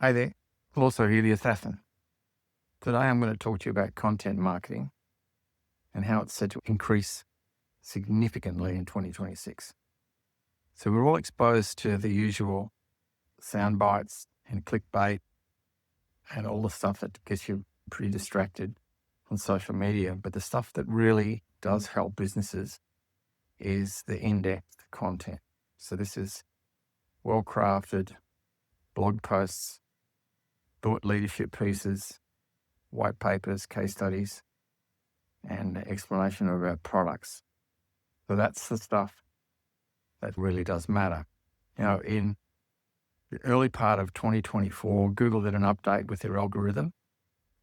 Hi there, also here the assassin. Today I'm going to talk to you about content marketing and how it's set to increase significantly in 2026. So we're all exposed to the usual sound bites and clickbait and all the stuff that gets you pretty distracted on social media. But the stuff that really does help businesses is the in-depth content. So this is well-crafted blog posts, thought leadership pieces, white papers, case studies, and explanation of our products. So that's the stuff that really does matter. In the early part of 2024, Google did an update with their algorithm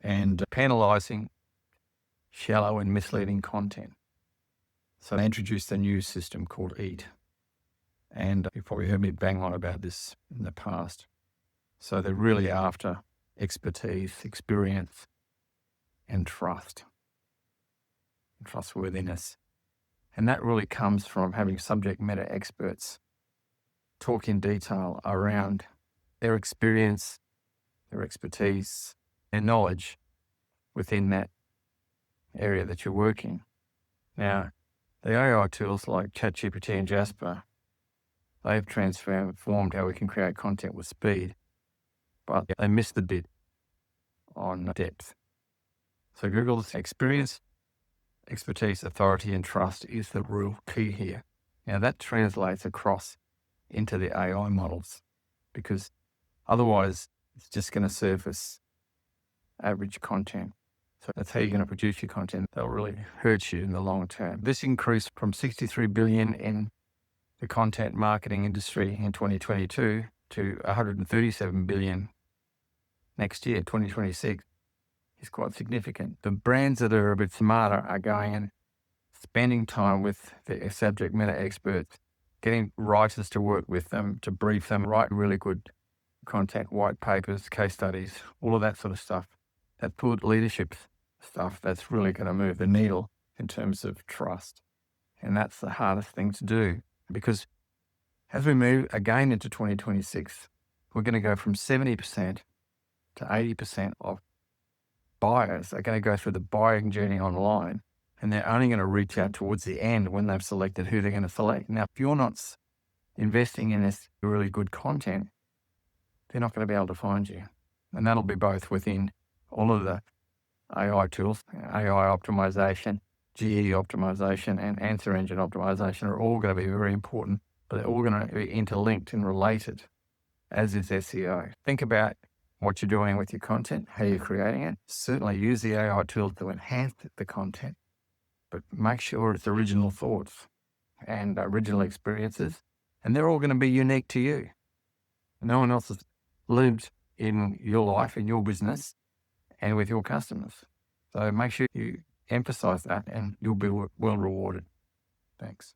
and penalizing shallow and misleading content. So they introduced a new system called E.A.T. And you've probably heard me bang on about this in the past. So they're really after expertise, experience, and trust, and trustworthiness. And that really comes from having subject matter experts talk in detail around their experience, their expertise, and knowledge within that area that you're working. Now, the AI tools like ChatGPT and Jasper, they've transformed how we can create content with speed, but they missed the bit on depth. So Google's experience, expertise, authority, and trust is the real key here. Now that translates across into the AI models, because otherwise it's just going to surface average content. So that's how you're going to produce your content. That'll really hurt you in the long term. This increased from 63 billion in the content marketing industry in 2022 to 137 billion next year, 2026. Is quite significant. The brands that are a bit smarter are going and spending time with the subject matter experts, getting writers to work with them, to brief them, write really good content, white papers, case studies, all of that sort of stuff. That thought leadership stuff that's really going to move the needle in terms of trust. And that's the hardest thing to do, because as we move again into 2026, we're going to go from 70% to 80% of buyers are going to go through the buying journey online, and they're only going to reach out towards the end when they've selected who they're going to select. Now, if you're not investing in this really good content, they're not going to be able to find you. And that'll be both within all of the AI tools, AI optimization, GE optimization, and answer engine optimization are all going to be very important, but they're all going to be interlinked and related, as is SEO. Think about what you're doing with your content, how you're creating it. Certainly use the AI tools to enhance the content, but make sure it's original thoughts and original experiences, and they're all going to be unique to you. No one else has lived in your life, in your business, and with your customers. So make sure you emphasize that, and you'll be well rewarded. Thanks.